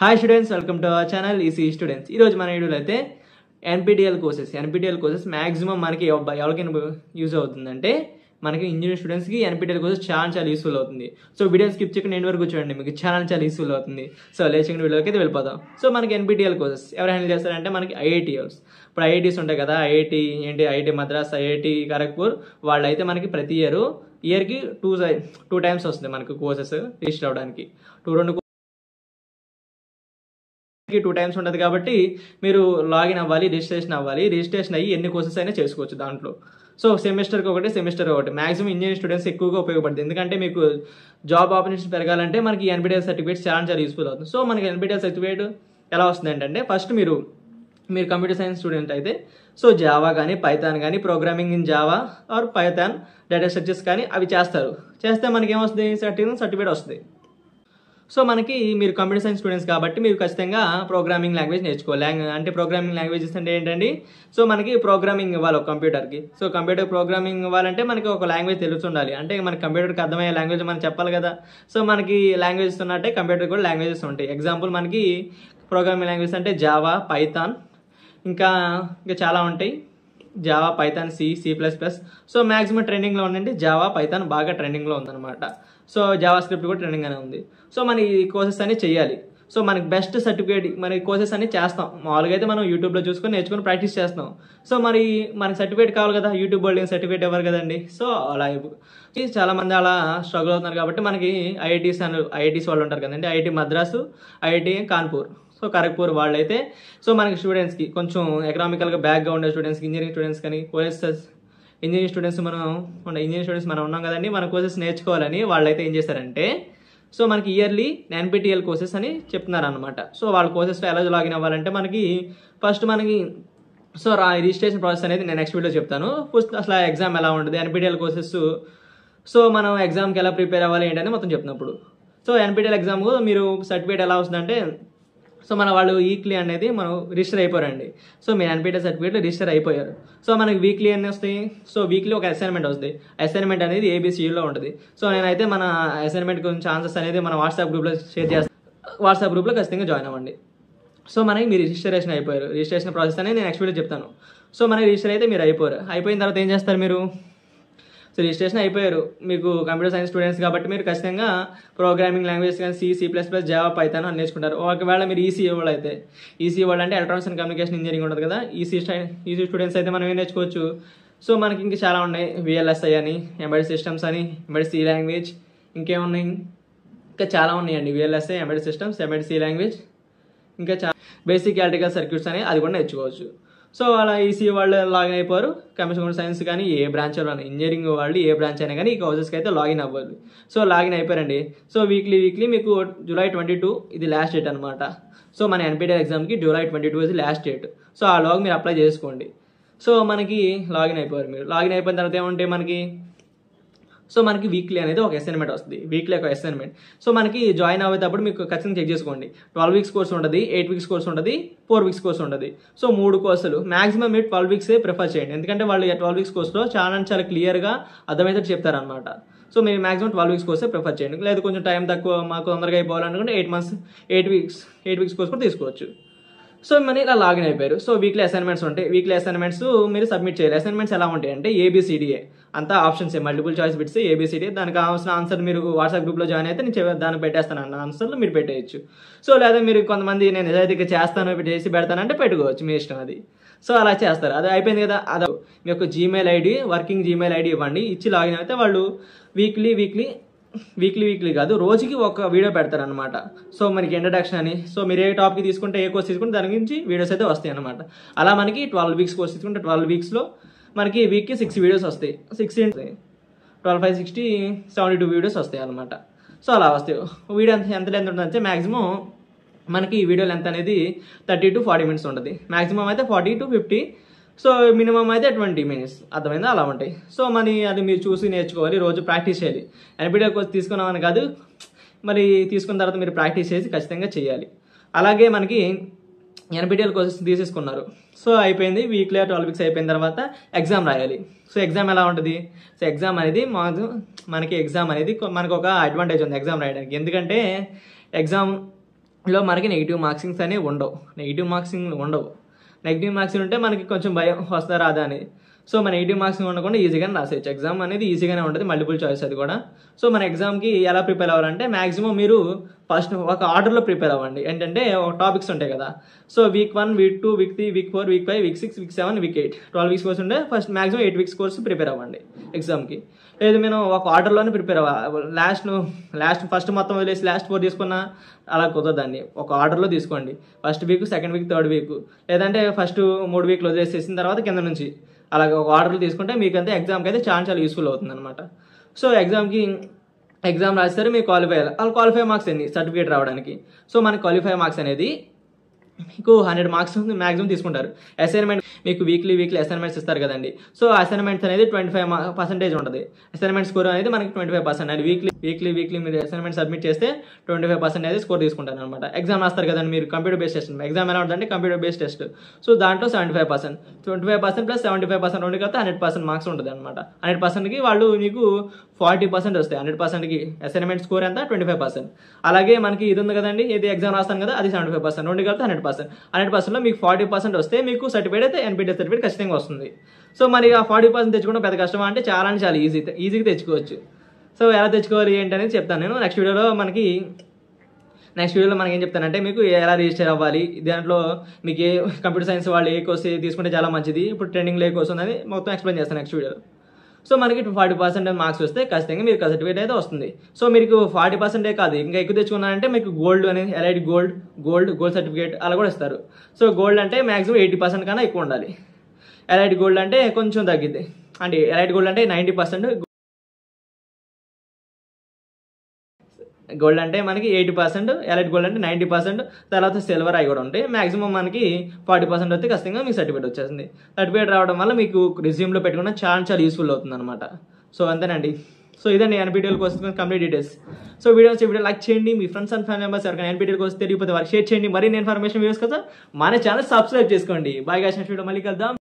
Hi students, welcome to our channel EC students. ఈరోజు మన వీడియోలో అయితే ఎన్పిటిఎల్ కోర్సెస్ మ్యాక్సిమం మనకి ఎవరికైనా యూజ్ అవుతుందంటే మనకి ఇంజనీరింగ్ స్టూడెంట్స్కి ఎన్పిటిఎల్ కోర్సెస్ చాలా యూస్ఫుల్ అవుతుంది. సో వీడియో స్కిప్ చేయకుండా ఎండ్ వరకు చూడండి, మీకు చాలా యూస్ఫుల్ అవుతుంది. సో లేచిన వీడియోకి అయితే వెళ్ళిపోదాం. సో మనకి ఎన్పిటిఎల్ కోర్సెస్ ఎవరు హ్యాండిల్ చేస్తారంటే మనకి ఐఐటీఎస్. ఇప్పుడు ఐఐటీస్ ఉంటాయి కదా, ఐఐటి మద్రాస్, ఐఐటి ఖరగ్పూర్. వాళ్ళు అయితే మనకి ప్రతి ఇయర్కి టూ టైమ్స్ వస్తుంది మనకు కోర్సెస్ రిజిస్టర్ అవ్వడానికి. టూ టైమ్స్ ఉంటుంది కాబట్టి మీరు లాగిన్ అవ్వాలి, రిజిస్ట్రేషన్ అయ్యి ఎన్ని కోర్సెస్ అయినా చేసుకోవచ్చు దాంట్లో. సో సెమిస్టర్కి ఒకటి మాక్సిమం ఇంజనీరింగ్ స్టూడెంట్స్ ఎక్కువగా ఉపయోగపడుతుంది. ఎందుకంటే మీకు జాబ్ ఆపర్చునిటీస్ పెరగాలంటే మనకి ఎన్పిటిఎల్ సర్టిఫికేట్ చాలా యూస్ఫుల్ అవుతుంది. సో మనకి ఎన్పిటిఎల్ సర్టిఫికేట్ ఎలా వస్తుంది అంటే ఫస్ట్ మీరు కంప్యూటర్ సైన్స్ స్టూడెంట్ అయితే సో జావా కానీ, పైథాన్ కానీ, programming in Java or Python, data structures కానీ అవి చేస్తే మనకి ఏమొస్తుంది, సర్టిఫికేట్ వస్తుంది. సో మనకి మీరు కంప్యూటర్ సైన్స్ స్టూడెంట్స్ కాబట్టి మీరు ఖచ్చితంగా ప్రోగ్రామింగ్ లాంగ్వేజ్ నేర్చుకోవాలి. అంటే ప్రోగ్రామింగ్ లాంగ్వేజెస్ అంటే ఏంటండి, సో మనకి ప్రోగ్రామింగ్ ఇవ్వాలి ఒక కంప్యూటర్కి. సో కంప్యూటర్ ప్రోగ్రామింగ్ ఇవ్వాలంటే మనకి ఒక లాంగ్వేజ్ తెలిసి ఉండాలి. అంటే మన కంప్యూటర్కి అర్థమయ్యే లాంగ్వేజ్ మనం చెప్పాలి కదా. సో మనకి లాంగ్వేజెస్ ఉన్నట్టే కంప్యూటర్ కూడా లాంగ్వేజెస్ ఉంటాయి. ఎగ్జాంపుల్ మనకి ప్రోగ్రామింగ్ లాంగ్వేజ్ అంటే జావా, పైథాన్, ఇంకా చాలా ఉంటాయి. జావా, పైథాన్, సి++. సో మ్యాక్సిమం ట్రెండింగ్లో ఉందండి జావా, పైథాన్ బాగా ట్రెండింగ్లో ఉందన్నమాట. సో జావా స్క్రిప్ట్ కూడా ట్రెండింగ్ అనే ఉంది. సో మన ఈ కోర్సెస్ అన్ని చేయాలి. సో మనకి బెస్ట్ సర్టిఫికేట్ మన కోర్సెస్ అన్ని చేస్తాం. మామూలుగా అయితే మనం యూట్యూబ్లో చూసుకొని నేర్చుకొని ప్రాక్టీస్ చేస్తాం. సో మనకి సర్టిఫికేట్ కావాలి కదా, యూట్యూబ్ వాళ్ళు సర్టిఫికేట్ ఇవ్వరు కదండి. సో అలా చాలా మంది అలా స్ట్రగుల్ అవుతున్నారు కాబట్టి మనకి ఐఐటీస్ వాళ్ళు ఉంటారు కదండి, IIT Madras, IIT Kanpur, so Kharagpur వాళ్ళైతే సో మనకి స్టూడెంట్స్కి కొంచెం ఎకనామికల్గా బ్యాక్గా ఉండే స్టూడెంట్స్కి, ఇంజనీరింగ్ స్టూడెంట్స్ కానీ ఇంజనీరింగ్ స్టూడెంట్స్ మనం ఉన్నాం కదండి, మన కోర్సెస్ నేర్చుకోవాలని వాళ్ళైతే ఏం చేశారంటే సో మనకి ఇయర్లీ ఎన్పిటిఎల్ కోర్సెస్ అని చెప్తున్నారు అనమాట. సో వాళ్ళ కోర్సెస్లో ఎలా లాగిన్ అవ్వాలంటే మనకి ఫస్ట్ సో రిజిస్ట్రేషన్ ప్రాసెస్ అనేది నేను నెక్స్ట్ వీడియో చెప్తాను. ఫస్ట్ అసలు ఎగ్జామ్ ఎలా ఉంటుంది, ఎన్పిటిఎల్ కోర్సెస్ సో మనం ఎగ్జామ్కి ఎలా ప్రిపేర్ అవ్వాలి ఏంటని మొత్తం చెప్తున్నప్పుడు. సో ఎన్పిటిఎల్ ఎగ్జామ్ మీరు సర్టిఫికేట్ ఎలా వస్తుందంటే సో వాళ్ళు వీక్లీ అనేది మనం రిజిస్టర్ అయిపోయారండి. సో మీ ఎన్పిటిఎల్ సర్టిఫికేట్లో రిజిస్టర్ అయిపోయారు. సో మనకి వీక్లీ అన్నీ వస్తాయి. సో వీక్లీ ఒక అసైన్మెంట్ వస్తుంది. అసైన్మెంట్ అనేది ABCలో ఉంటుంది. సో నేనైతే మన అసైన్మెంట్ గురించి ఆన్సర్స్ అనేది మన వాట్సాప్ గ్రూప్లో షేర్ చేస్తాను. వాట్సాప్ గ్రూప్లో ఖచ్చితంగా జాయిన్ అవ్వండి. సో మనకి మీరు రిజిస్ట్రేషన్ అయిపోయారు. రిజిస్ట్రేషన్ ప్రాసెస్ అనేది నేను నెక్స్ట్ వీడియో చెప్తాను. సో మనకి రిజిస్టర్ అయితే మీరు అయిపోయిన తర్వాత ఏం చేస్తారు మీరు, సో రిజిస్ట్రేషన్ అయిపోయారు. మీకు కంప్యూటర్ సైన్స్ స్టూడెంట్స్ కాబట్టి మీరు ఖచ్చితంగా ప్రోగ్రామింగ్ లాంగ్వేజ్ కానీ సి++, జావా, పైథాన్ అని నేర్చుకుంటారు. ఒకవేళ మీరు ఈసీ వాళ్ళు అయితే అంటే ఎలక్ట్రానిక్స్ అండ్ కమ్యూనికేషన్ ఇంజనీరింగ్ ఉంటుంది కదా, ఈసీ స్టూడెంట్స్ అయితే మనం ఏం నేర్చుకోవచ్చు. సో మనకి ఇంకా చాలా ఉన్నాయి, VLSI అని, ఎంబెడెడ్ సిస్టమ్స్ అని, ఎంబెడెడ్ C లాంగ్వేజ్, ఇంకేమున్నాయి, ఇంకా చాలా ఉన్నాయండి. VLSI, embedded systems, embedded C language, ఇంకా చాలా బేసిక్ ఎలక్ట్రికల్ సర్క్యూట్స్ అని అది కూడా నేర్చుకోవచ్చు. సో అలా ఈసీ వాళ్ళు లాగిన్ అయిపోయారు. కంప్యూటర్ సైన్స్ కానీ ఏ బ్రాంచ్ వాళ్ళు, ఇంజనీరింగ్ వాళ్ళు ఏ బ్రాంచ్ అయినా కానీ ఈ కోర్సెస్కి అయితే లాగిన్ అవ్వాలి. సో లాగిన్ అయిపోయారండి. సో వీక్లీ మీకు July 22 ఇది లాస్ట్ డేట్ అనమాట. సో మన ఎన్పిటిఎల్ ఎగ్జామ్కి July 22 ఇది లాస్ట్ డేట్. సో ఆ లాగ్ మీరు అప్లై చేసుకోండి. సో మనకి లాగిన్ అయిపోయారు. మీరు లాగిన్ అయిపోయిన తర్వాత ఏమంటే మనకి వీక్లీ అనేది ఒక అసైన్మెంట్ వస్తుంది. వీక్లీ ఒక అసైన్మెంట్. సో మనకి జాయిన్ అయ్యేటప్పుడు మీకు ఖచ్చితంగా చెక్ చేసుకోండి. 12 వీక్స్ కోర్స్ ఉంటుంది, 8 వీక్స్ కోర్స్ ఉంటుంది, 4 వీక్స్ కోర్స్ ఉంటుంది. సో 3 కోర్సులు మాక్సిమం మీరు 12 వీక్సే ప్రిఫర్ చేయండి. ఎందుకంటే వాళ్ళు 12 వీక్స్ కోర్స్లో చాలా క్లియర్గా అర్థమైతే చెప్తారనమాట. సో మీరు మాక్సిమం 12 వీక్స్ కోర్సే ప్రిఫర్ చేయండి. లేదు కొంచెం టైం తక్కువ, మాకు తొందరగా అయిపోవాలనుకుంటే 8 వీక్స్ కోర్స్ కూడా తీసుకోవచ్చు. సో మన ఇలా లాగిన్ అయిపోయారు. సో వీక్లీ అసైన్మెంట్స్ ఉంటాయి. వీక్లీ అసైన్మెంట్స్ మీరు సబ్మిట్ చేయాలి. అసైన్మెంట్స్ ఎలా ఉంటాయి అంటే ABCDA అంతా options, multiple choice bits ABCD. దానికి కావాల్సిన ఆన్సర్ మీరు వాట్సాప్ గ్రూప్లో జాయిన్ అయితే నేను దానికి పెట్టేస్తాను అన్న ఆన్సర్లు మీరు పెట్టేయచ్చు. సో లేదా మీరు కొంతమంది నేను నిజాయితీగా చేస్తాను చేసి పెడతానంటే పెట్టుకోవచ్చు, మీ ఇష్టం అది. సో అలా చేస్తారు. అది అయిపోయింది కదా, అది మీ యొక్క Gmail ID, working Gmail ID ఇవ్వండి. ఇచ్చి లాగిన్ అయితే వాళ్ళు వీక్లీ కాదు, రోజుకి ఒక వీడియో పెడతారనమాట. సో మనకి ఇంట్రడక్షన్ అని, సో మీరు ఏ టాపిక్ తీసుకుంటే, ఏ కోర్స్ తీసుకుంటే దాని గురించి వీడియోస్ అయితే వస్తాయి అనమాట. అలా మనకి 12 వీక్స్ కోర్స్ తీసుకుంటే 12 వీక్స్లో మనకి వీక్కి 6 వీడియోస్ వస్తాయి. 6 × 12 5 60 72 వీడియోస్ వస్తాయి అనమాట. సో అలా వస్తాయి. వీడియో ఎంత లెంత్ ఉంటుందంటే మాక్సిమం మనకి ఈ వీడియో లెంత్ అనేది 30 to 40 minutes ఉంటుంది. మాక్సిమం అయితే 40 to 50. సో మినిమం అయితే 20 minutes. అర్థమైందా, అలా ఉంటాయి. సో అది మీరు చూసి నేర్చుకోవాలి, రోజు ప్రాక్టీస్ చేయాలి. ఎన్పిటిఎల్ కోర్స్ తీసుకున్నామని కాదు, మరి తీసుకున్న తర్వాత మీరు ప్రాక్టీస్ చేసి ఖచ్చితంగా చేయాలి. అలాగే మనకి ఎన్పిటిఎల్ కోర్సెస్ తీసేసుకున్నారు. సో అయిపోయింది. వీక్లీ 12 వీక్స్ అయిపోయిన తర్వాత ఎగ్జామ్ రాయాలి. సో ఎగ్జామ్ ఎలా ఉంటుంది, సో ఎగ్జామ్ అనేది మనకి ఒక అడ్వాంటేజ్ ఉంది ఎగ్జామ్ రాయడానికి. ఎందుకంటే ఎగ్జామ్ లో మనకి నెగిటివ్ మార్క్సింగ్స్ అనేవి ఉండవు. నెగిటివ్ మార్క్సింగ్ ఉంటే మనకి కొంచెం భయం వస్తుందా రాదా అని. సో మన నెగిటివ్ మార్క్సింగ్ ఉండకుండా ఈజీగానే రాసేయచ్చు. ఎగ్జామ్ అనేది ఈజీగానే ఉంటుంది, మల్టిపుల్ చాయిస్ అది కూడా. సో మన ఎగ్జామ్కి ఎలా ప్రిపేర్ అవ్వాలంటే మ్యాక్సిమం మీరు ఫస్ట్ ఒక ఆర్డర్లో ప్రిపేర్ అవ్వండి. ఏంటంటే ఒక టాపిక్స్ ఉంటాయి కదా. So week 1, week 2, week 3, week 4, week 5, week 6, week 7, week 8 12 weeks course ఉంటే first maximum 8 weeks course prepare అవ్వండి ఎగ్జామ్కి. లేదు మేము ఒక ఆర్డర్లోనే ప్రిపేర్ అవ్వాలి, ఫస్ట్ మొత్తం వదిలేసి లాస్ట్ 4 తీసుకున్నా అలా కుదరదండి. ఒక ఆర్డర్లో తీసుకోండి. First week, second week, third week, లేదంటే ఫస్ట్ 3 వీక్లు వదిలేసేసిన తర్వాత కింద నుంచి అలాగే ఒక ఆర్డర్లు తీసుకుంటే మీకు అంతే ఎగ్జామ్కి అయితే చాలా యూస్ఫుల్ అవుతుంది అనమాట. సో ఎగ్జామ్ రాస్తారు, మీరు క్వాలిఫై అయ్యాలి. వాళ్ళు క్వాలిఫై మార్క్స్ ఎన్ని సర్టిఫికేట్ రావడానికి. సో మనకి క్వాలిఫై మార్క్స్ అనేది మీకు 100 మార్క్స్ మ్యాక్సిమం తీసుకుంటారు. అసైన్మెంట్ మీకు వీక్లీ అసైన్మెంట్స్ ఇస్తారు కదండి. సో అసైన్మెంట్స్ అనేది 25% ఉంటుంది. అసైన్మెంట్ స్కోర్ అనేది మనకి 25%. అది వీక్లీ మీరు అసైన్మెంట్ సబ్మిట్ చేస్తే 25% అనేది స్కోర్ తీసుకుంటారు అనమాట. ఎగ్జామ్ రాస్తారు కదండి మీరు, కంప్యూటర్ బేస్డ్ టెస్ట్. ఎగ్జామ్ ఎలా ఉంటుందంటే కంప్యూటర్ బేస్డ్ టెస్ట్. సో దాంట్లో 75%, 25% ప్లస్ 75% రెండు కలిపితే 100% మార్క్స్ ఉంటుంది అనమాట. 100%కి వాళ్ళు మీకు 40% వస్తాయి. 100%కి అసైన్మెంట్ స్కోర్ ఎంత 25%. అలాగే మనకి ఇది ఉంది కదండి, ఇది ఎగ్జామ్ రాస్తాను కదా, అది 75%, రెండు కలిపితే 100%లో మీకు 40% వస్తే మీకు సర్టిఫికేట్ అయితే ఎన్పీటీఎస్ సర్టిఫికేట్ ఖచ్చితంగా వస్తుంది. సో మరి ఆ 40% తెచ్చుకోవడం పెద్ద కష్టమా అంటే చాలా ఈజీగా తెచ్చుకోవచ్చు. సో ఎలా తెచ్చుకోవాలి ఏంటనేది చెప్తాను నేను నెక్స్ట్ వీడియోలో. మనకి ఏం చెప్తానంటే మీకు ఎలా రిజిస్టర్ అవ్వాలి, దాంట్లో మీకు ఏ కంప్యూటర్ సైన్స్ వాళ్ళు ఏ కోర్స్ తీసుకుంటే చాలా మంచిది, ఇప్పుడు ట్రెండింగ్లో ఏ కోర్స్ ఉన్నది మొత్తం ఎక్స్ప్లెయిన్ చేస్తాను నెక్స్ట్ వీడియోలో. సో మనకి 40% మార్క్స్ వస్తే ఖచ్చితంగా మీరు సర్టిఫికేట్ అయితే వస్తుంది. సో మీకు 40% కాదు, ఇంకా ఎక్కువ తెచ్చుకున్నారంటే మీకు గోల్డ్ అనేది ఎలైట్ గోల్డ్ సర్టిఫికేట్ అలా కూడా ఇస్తారు. సో గోల్డ్ అంటే మాక్సిమం 80% కన్నా ఎక్కువ ఉండాలి. ఎలైట్ గోల్డ్ అంటే కొంచెం తగ్గిద్ది. అంటే ఎలైట్ గోల్డ్ అంటే 90%, గోల్డ్ అంటే మనకి 80%, ఎలైట్ గోల్డ్ అంటే 90%, తర్వాత సిల్వర్ అవి కూడా ఉంటాయి. మాక్సిమం మనకి 40% వస్తే ఖచ్చితంగా మీకు సర్టిఫికేట్ వచ్చేస్తుంది. సర్టిఫికేట్ రావడం వల్ల మీకు రిజ్యూమ్లో పెట్టుకున్న చాలా యూస్ఫుల్ అవుతుంది అనమాట. సో అంతేనండి. సో ఇదండి ఎన్పీటీఎల్ కోసం complete details. So video like చేయండి, మీ ఫ్రెండ్స్ అండ్ ఫ్యామిలీ మెంబర్స్ ఎవరికైనా ఎన్పీటీఎల్ కోసం తెలియకపోతే వారికి షేర్ చేయండి. మరిన్ని ఇన్ఫర్మేషన్ వీడియోస్ కదా మన ఛానల్ సబ్స్క్రైబ్ చేసుకోండి. బాయ్ గైస్, నెక్స్ట్ వీడియో మళ్ళీ కలుద్దాం.